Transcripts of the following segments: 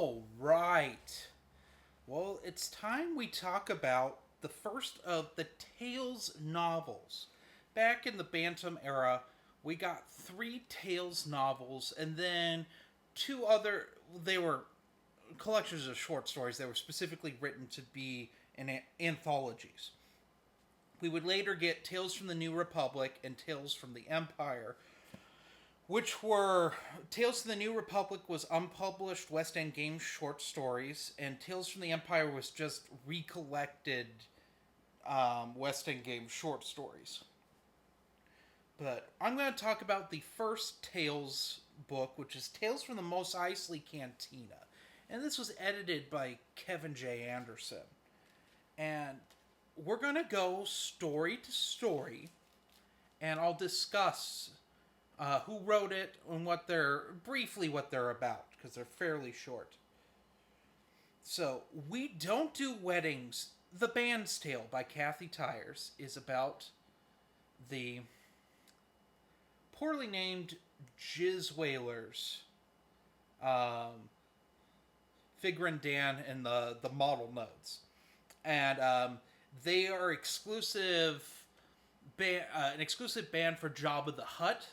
All right. Well, it's time we talk about the first of the Tales novels. Back in the Bantam era, we got three Tales novels, and then two other. They were collections of short stories that were specifically written to be in anthologies. We would later get Tales from the New Republic and Tales from the Empire, which were Tales from the New Republic was unpublished West End Games short stories, and Tales from the Empire was just recollected West End Games short stories. But I'm going to talk about the first Tales book, which is Tales from the Mos Eisley Cantina. And this was edited by Kevin J. Anderson. And we're going to go story to story, and I'll discuss who wrote it and what they're about, because they're fairly short. So, We Don't Do Weddings. The Band's Tale by Kathy Tyers is about the poorly named Jizz Whalers, Figure and Dan, and the model nodes. And they are an exclusive band for Jabba the Hutt.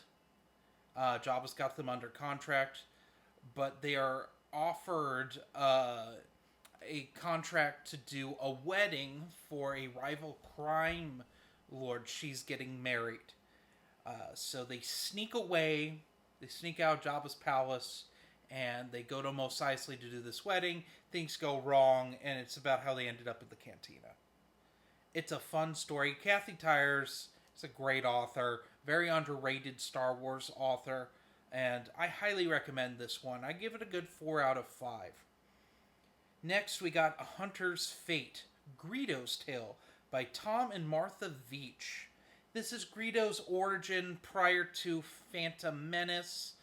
Jabba's got them under contract, but they are offered a contract to do a wedding for a rival crime lord. She's getting married. So they sneak away, they sneak out of Jabba's palace, and they go to Mos Eisley to do this wedding. Things go wrong, and it's about how they ended up at the Cantina. It's a fun story. Kathy Tyers is a great author, very underrated Star Wars author, and I highly recommend this one. I give it a good 4 out of 5. Next, we got A Hunter's Fate, Greedo's Tale by Tom and Martha Veach. This is Greedo's origin prior to Phantom Menace.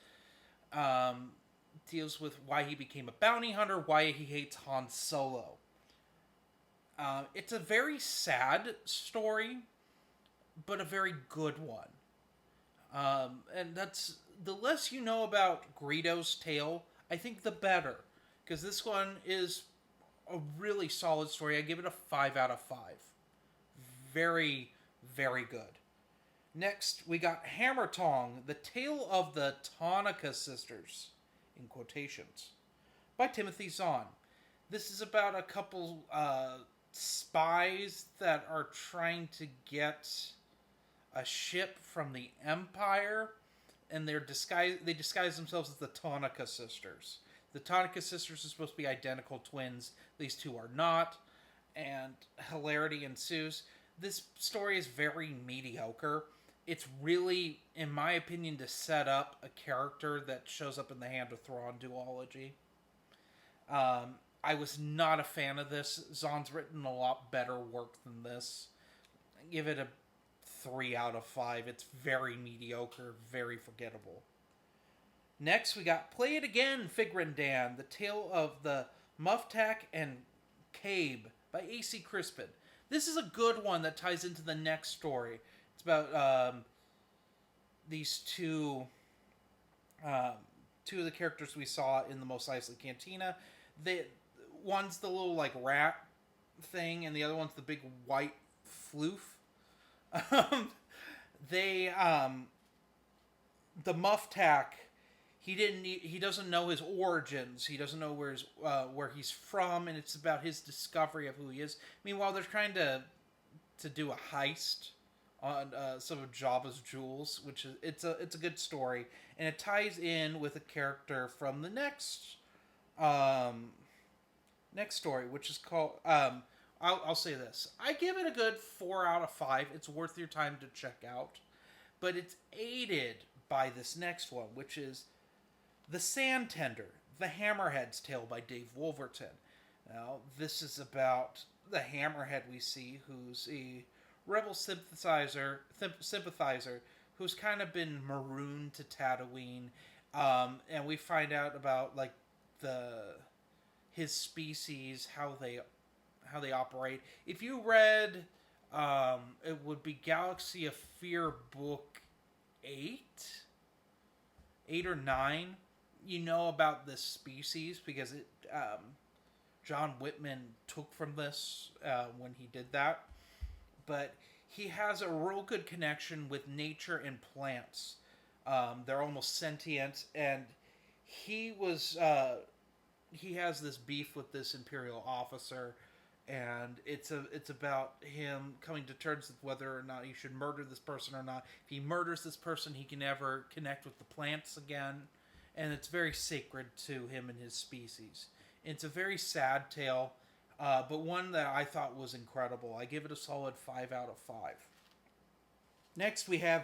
Deals with why he became a bounty hunter, why he hates Han Solo. It's a very sad story, but a very good one. And that's the less you know about Greedo's Tale, I think the better, because this one is a really solid story. I give it a 5 out of 5. Very, very good. Next, we got Hammer Tong, The Tale of the Tonica Sisters, in quotations, by Timothy Zahn. This is about a couple spies that are trying to get a ship from the Empire, and they disguise themselves as the Tonica Sisters. The Tonica Sisters are supposed to be identical twins. These two are not, and hilarity ensues. This story is very mediocre. It's really, in my opinion, to set up a character that shows up in the Hand of Thrawn duology. I was not a fan of this. Zahn's written a lot better work than this. I give it a 3 out of 5. It's very mediocre, very forgettable. Next, we got Play It Again, Figure and Dan, The Tale of the Muftak and Cabe by A.C. Crispin. This is a good one that ties into the next story. It's about these two of the characters we saw in the Mos Eisley Cantina. One's the little like rat thing, and the other one's the big white floof. The Muftak, he doesn't know his origins. He doesn't know where he's from, and it's about his discovery of who he is. Meanwhile, they're trying to do a heist on some of Jabba's jewels, which is it's a good story, and it ties in with a character from the next story, which is called I'll say this. I give it a good 4 out of 5. It's worth your time to check out, but it's aided by this next one, which is The Sand Tender, The Hammerhead's Tale by Dave Wolverton. Now, this is about the Hammerhead we see, who's a rebel sympathizer who's kind of been marooned to Tatooine, and we find out about like his species, how they operate. If you read, it would be Galaxy of Fear book 8 or 9. you know about this species because John Whitman took from this when he did that. But he has a real good connection with nature and plants. They're almost sentient, and he was he has this beef with this imperial officer, and it's about him coming to terms with whether or not he should murder this person or not. If he murders this person, he can never connect with the plants again, and it's very sacred to him and his species. It's a very sad tale, but one that I thought was incredible. I give it a solid 5 out of 5. Next, we have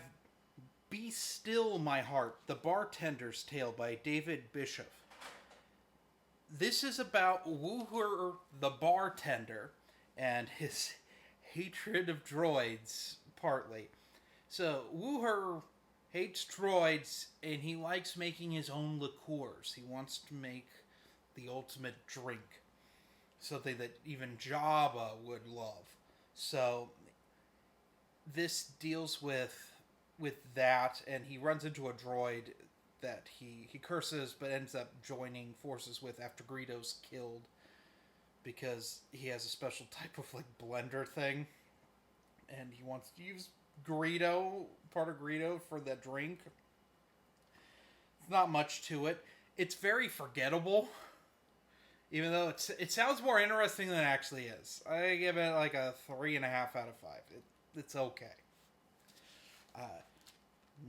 Be Still My Heart, The Bartender's Tale by David Bishop. This is about Wooher the bartender and his hatred of droids, partly. So, Wooher hates droids and he likes making his own liqueurs. He wants to make the ultimate drink. Something that even Jabba would love. So, this deals with that, and he runs into a droid that he curses but ends up joining forces with after Greedo's killed because he has a special type of like blender thing and he wants to use part of Greedo for that drink. It's not much to it. It's very forgettable, even though it sounds more interesting than it actually is. I give it like a 3.5 out of 5. It's okay.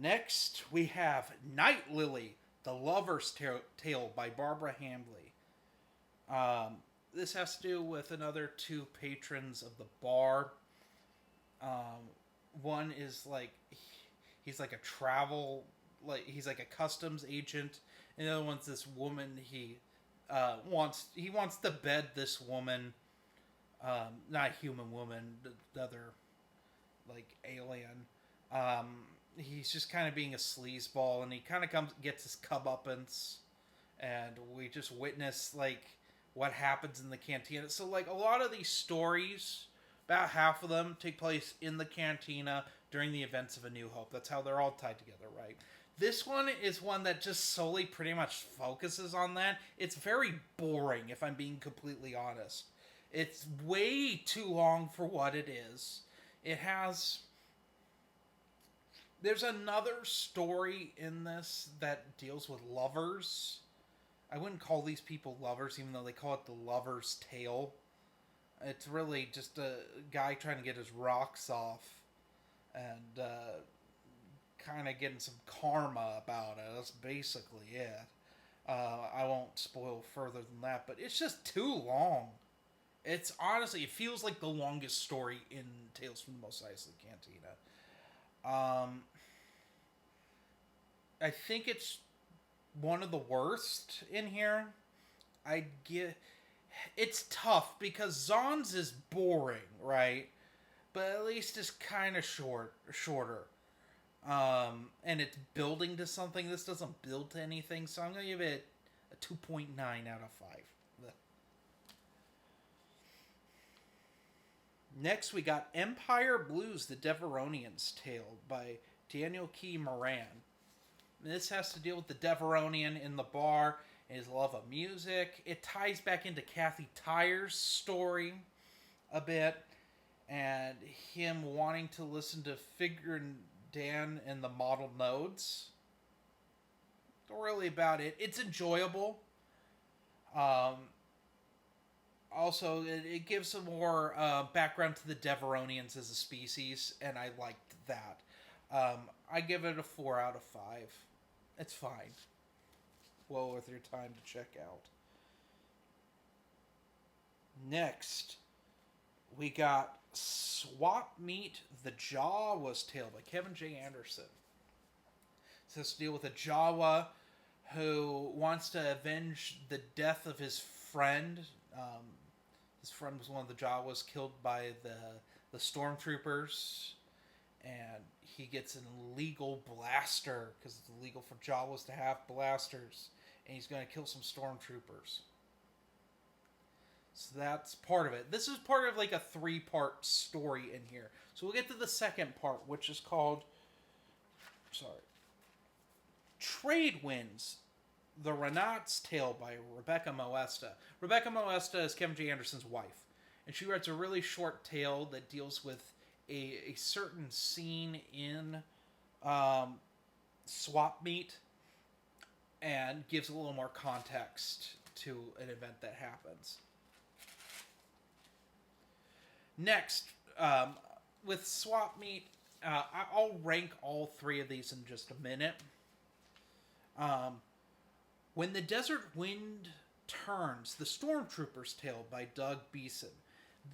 Next, we have Night Lily, The Lover's Tale by Barbara Hambly. This has to do with another 2 patrons of the bar. One is like, he's like a he's like a customs agent. And the other one's this woman he wants to bed this woman. Not a human woman, the other, like, alien. He's just kind of being a sleazeball, and he kind of gets his comeuppance, and we just witness, like, what happens in the cantina. So, like, a lot of these stories, about half of them take place in the cantina during the events of A New Hope. That's how they're all tied together, right? This one is one that just solely pretty much focuses on that. It's very boring, if I'm being completely honest. It's way too long for what it is. There's another story in this that deals with lovers. I wouldn't call these people lovers, even though they call it the lover's tale. It's really just a guy trying to get his rocks off and kind of getting some karma about it. That's basically it. I won't spoil further than that, but it's just too long. It's honestly, it feels like the longest story in Tales from the Mos Eisley Cantina. I think it's one of the worst in here. It's tough because Zahn's is boring, right? But at least it's kind of shorter. And it's building to something. This doesn't build to anything, so I'm going to give it a 2.9 out of 5. Next, we got Empire Blues, The Deveronian's Tale by Daniel Key Moran. This has to deal with the Deveronian in the bar and his love of music. It ties back into Kathy Tyer's story a bit, and him wanting to listen to Figure and Dan and the Model Nodes. Not really about it. It's enjoyable. Also, it gives some more background to the Deveronians as a species, and I liked that. I give it a 4 out of 5. It's fine. Well worth your time to check out. Next, we got Swap Meet, The Jawa's Tale by Kevin J. Anderson. This has to deal with a Jawa who wants to avenge the death of his friend. His friend was one of the Jawas killed by the stormtroopers, and he gets an illegal blaster because it's illegal for Jawas to have blasters, and he's going to kill some stormtroopers. So that's part of it. This is part of like a 3-part story in here. So we'll get to the second part, which is called Trade Winds, The Renat's Tale by Rebecca Moesta. Rebecca Moesta is Kevin J. Anderson's wife, and she writes a really short tale that deals with a certain scene in um, Swap Meet and gives a little more context to an event that happens. Next, with Swap Meet, I'll rank all three of these in just a minute. When the Desert Wind Turns, The Stormtrooper's Tale by Doug Beeson.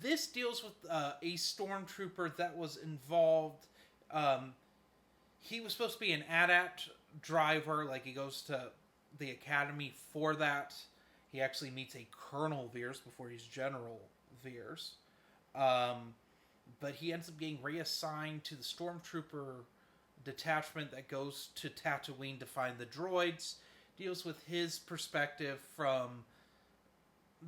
This deals with a stormtrooper that was involved. He was supposed to be an AT-AT driver, like he goes to the academy for that. He actually meets a Colonel Veers before he's General Veers. But he ends up getting reassigned to the Stormtrooper detachment that goes to Tatooine to find the droids. Deals with his perspective from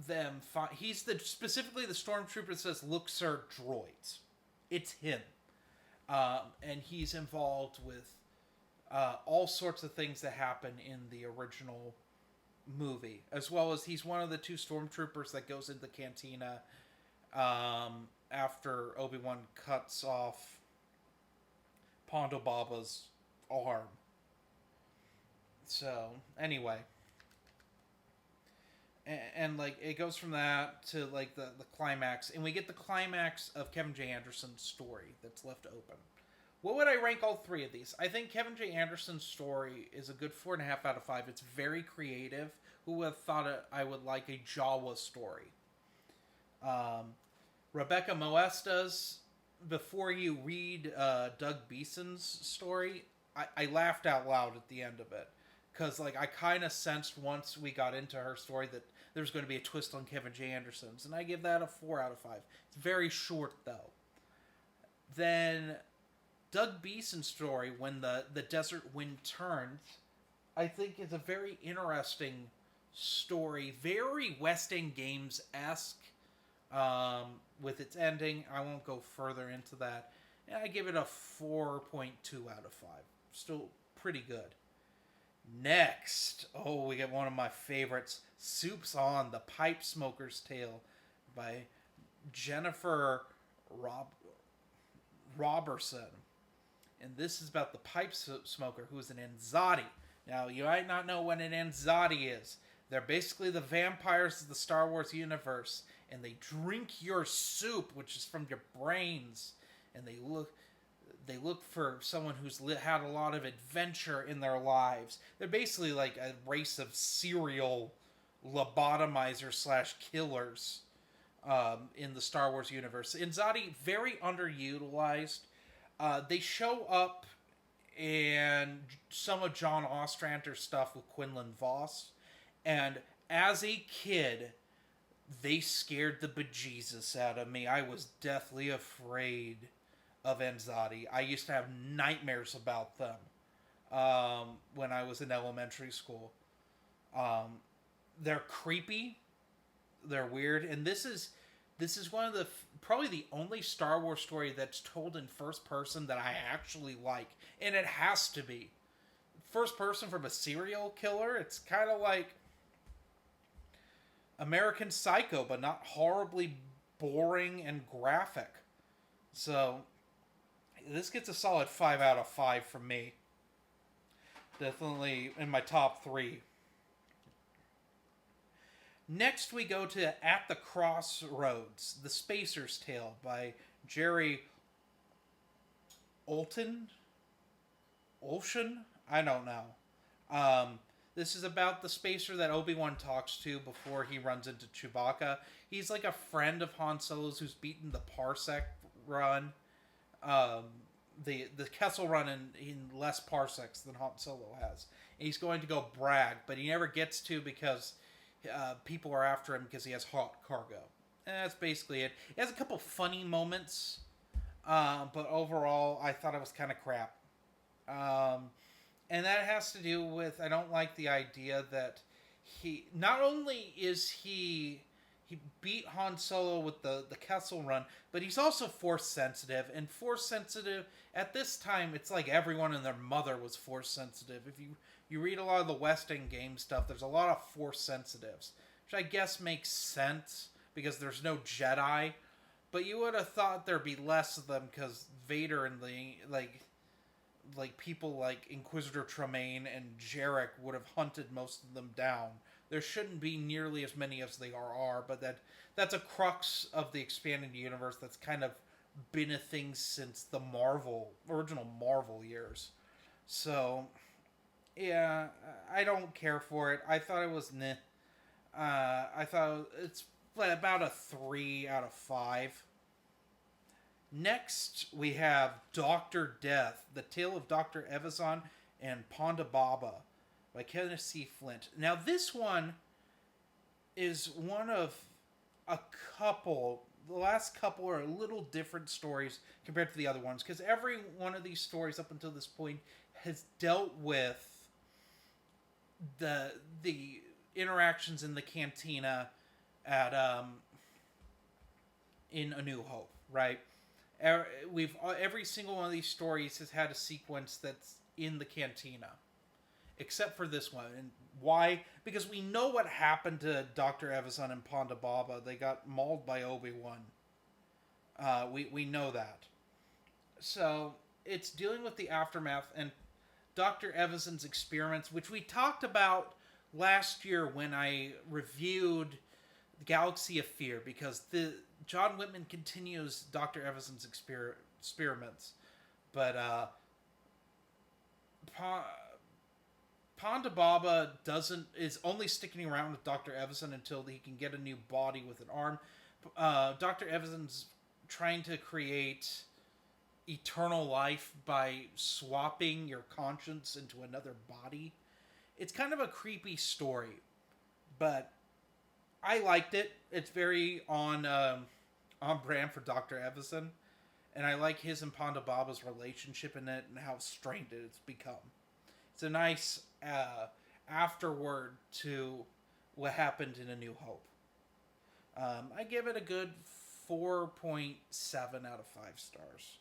them. He's specifically the Stormtrooper that says, "Look, sir, droids." It's him. And he's involved with all sorts of things that happen in the original movie, as well as he's one of the two stormtroopers that goes into the Cantina after Obi-Wan cuts off Ponda Baba's arm. So, anyway. And like, it goes from that to, like, the climax. And we get the climax of Kevin J. Anderson's story that's left open. What would I rank all three of these? I think Kevin J. Anderson's story is a good 4.5 out of 5. It's very creative. Who would have thought I would like a Jawa story? Rebecca Moesta's, before you read Doug Beeson's story, I laughed out loud at the end of it. Because, like, I kind of sensed once we got into her story that there's going to be a twist on Kevin J. Anderson's. And I give that a 4 out of 5. It's very short, though. Then Doug Beeson's story, When the Desert Wind Turns, I think is a very interesting story. Very West End Games-esque with its ending. I won't go further into that. And I give it a 4.2 out of 5. Still pretty good. Next, we get one of my favorites, Soup's On, The Pipe Smoker's Tale by Jennifer Robertson. And this is about the pipe smoker who is an Anzadi. Now, you might not know what an Anzadi is. They're basically the vampires of the Star Wars universe, and they drink your soup, which is from your brains, and they look for someone who's had a lot of adventure in their lives. They're basically like a race of serial lobotomizers / killers in the Star Wars universe. Anzadi, very underutilized. They show up in some of John Ostrander's stuff with Quinlan Vos. And as a kid, they scared the bejesus out of me. I was deathly afraid of Anzadi. I used to have nightmares about them when I was in elementary school. They're creepy. They're weird. And this is one of the probably the only Star Wars story that's told in first person that I actually like. And it has to be. First person from a serial killer. It's kind of like American Psycho, but not horribly boring and graphic. So this gets a solid 5 out of 5 from me. Definitely in my top 3. Next we go to At the Crossroads, The Spacer's Tale by Jerry Olshan? I don't know. This is about the spacer that Obi-Wan talks to before he runs into Chewbacca. He's like a friend of Han Solo's who's beaten the Parsec run. The Kessel run in less parsecs than Han Solo has. And he's going to go brag, but he never gets to because people are after him because he has hot cargo. And that's basically it. It has a couple funny moments, but overall, I thought it was kind of crap. And that has to do with, I don't like the idea that not only is he beat Han Solo with the Kessel run, but he's also Force sensitive. And Force sensitive, at this time, it's like everyone and their mother was Force sensitive. If you you read a lot of the West End game stuff, there's a lot of Force sensitives, which I guess makes sense because there's no Jedi. But you would have thought there'd be less of them because Vader and the like people like Inquisitor Tremaine and Jarek would have hunted most of them down. There shouldn't be nearly as many as they are, but that's a crux of the expanded universe that's kind of been a thing since the original Marvel years. So, yeah, I don't care for it. I thought it was meh. I thought it's about a 3 out of 5. Next, we have Dr. Death, The Tale of Dr. Evazan and Ponda Baba by Kenneth C. Flint. Now, this one is one of a couple. The last couple are a little different stories compared to the other ones, because every one of these stories up until this point has dealt with the interactions in the cantina at in A New Hope, right? Every single one of these stories has had a sequence that's in the cantina, except for this one. And why? Because we know what happened to Dr. Evazan and Ponda Baba. They got mauled by Obi-Wan. We know that. So it's dealing with the aftermath and Dr. Evazan's experiments, which we talked about last year when I reviewed Galaxy of Fear, because John Whitman continues Dr. Evazan's experiments, but Ponda Baba is only sticking around with Dr. Evazan until he can get a new body with an arm. Dr. Evazan's trying to create eternal life by swapping your conscience into another body. It's kind of a creepy story, but I liked it. It's very on brand for Dr. Evazan, and I like his and Ponda Baba's relationship in it and how strained it's become. It's a nice afterword to what happened in A New Hope. I give it a good 4.7 out of 5 stars.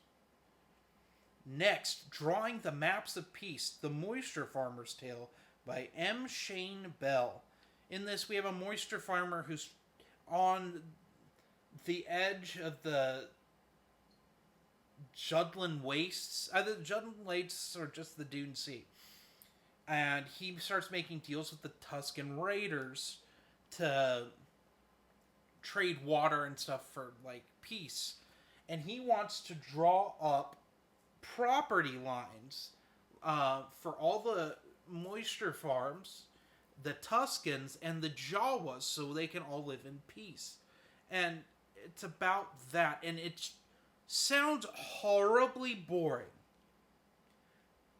Next, Drawing the Maps of Peace, The Moisture Farmer's Tale by M. Shane Bell. In this, we have a moisture farmer who's on the edge of the Judland Wastes. Either the Judland Wastes or just the Dune Sea. And he starts making deals with the Tusken Raiders to trade water and stuff for, like, peace. And he wants to draw up property lines for all the moisture farms, the Tuskens, and the Jawas, so they can all live in peace. And it's about that, and it sounds horribly boring,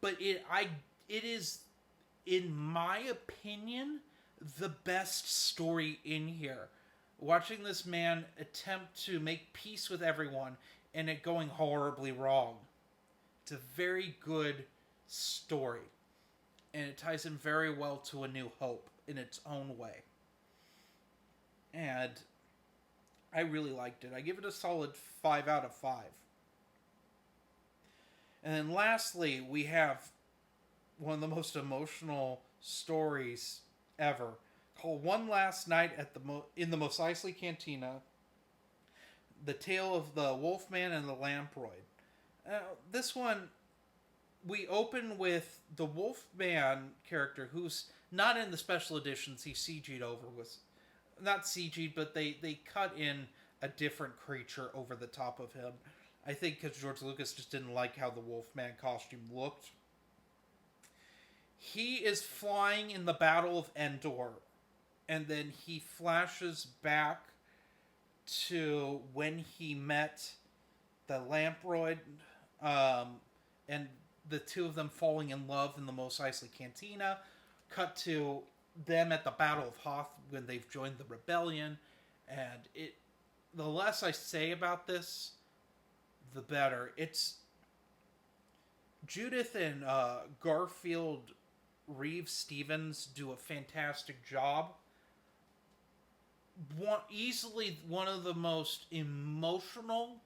but it is, in my opinion, the best story in here. Watching this man attempt to make peace with everyone and it going horribly wrong. It's a very good story. And it ties in very well to A New Hope in its own way. And I really liked it. I give it a solid 5 out of 5. And then lastly, we have one of the most emotional stories ever, called One Last Night in the Mos Eisley Cantina, The Tale of the Wolfman and the Lamproid. This one, we open with the Wolfman character, who's not in the special editions. He's CG'd over with, not CG'd, but they cut in a different creature over the top of him. I think because George Lucas just didn't like how the Wolfman costume looked. He is flying in the Battle of Endor, and then he flashes back to when he met the Lamproid, and the two of them falling in love in the Mos Eisley Cantina. Cut to them at the Battle of Hoth when they've joined the rebellion, and the less I say about this, the better. It's Judith and Garfield Reeves Stevens do a fantastic job. Easily one of the most emotional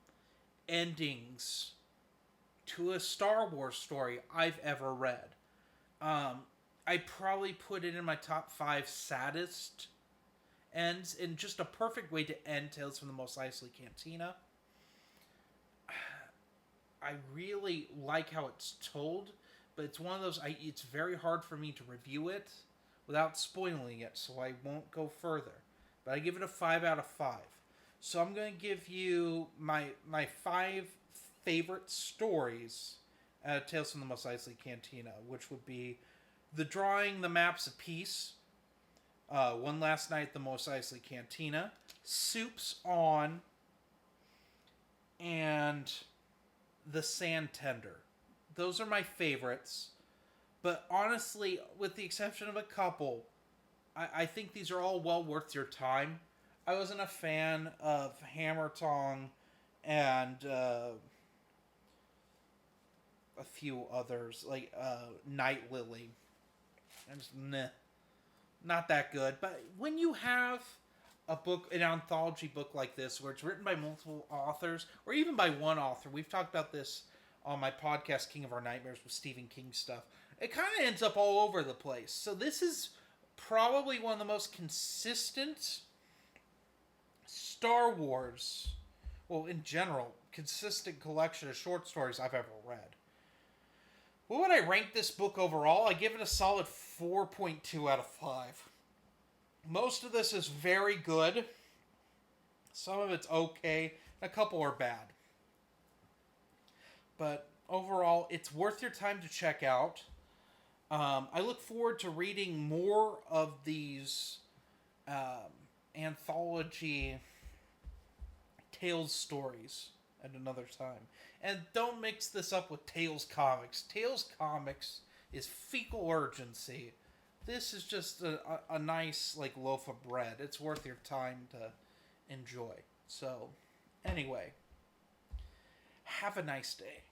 endings to a Star Wars story I've ever read. I probably put it in my top 5 saddest ends, and just a perfect way to end Tales from the Mos Eisley Cantina. I really like how it's told, but it's one of those. It's very hard for me to review it without spoiling it, so I won't go further. But I give it a 5 out of 5. So I'm going to give you my 5 favorite stories out of Tales from the Mos Eisley Cantina, which would be The Drawing the Maps of Peace, One Last Night at the Mos Eisley Cantina, Soup's On, and The Sand Tender. Those are my favorites. But honestly, with the exception of a couple, I think these are all well worth your time. I wasn't a fan of Hammer Tong and a few others, like Night Lily. I'm just, not that good. But when you have a book, an anthology book like this, where it's written by multiple authors, or even by one author, we've talked about this on my podcast, King of Our Nightmares, with Stephen King stuff, it kind of ends up all over the place. So this is probably one of the most consistent Star Wars, well, in general, consistent collection of short stories I've ever read. What would I rank this book overall? I give it a solid 4.2 out of 5. Most of this is very good. Some of it's okay. A couple are bad. But overall, it's worth your time to check out. I look forward to reading more of these anthology Tales stories at another time. And don't mix this up with Tales Comics. Tales Comics is fecal urgency. This is just a nice like loaf of bread. It's worth your time to enjoy. So, anyway, have a nice day.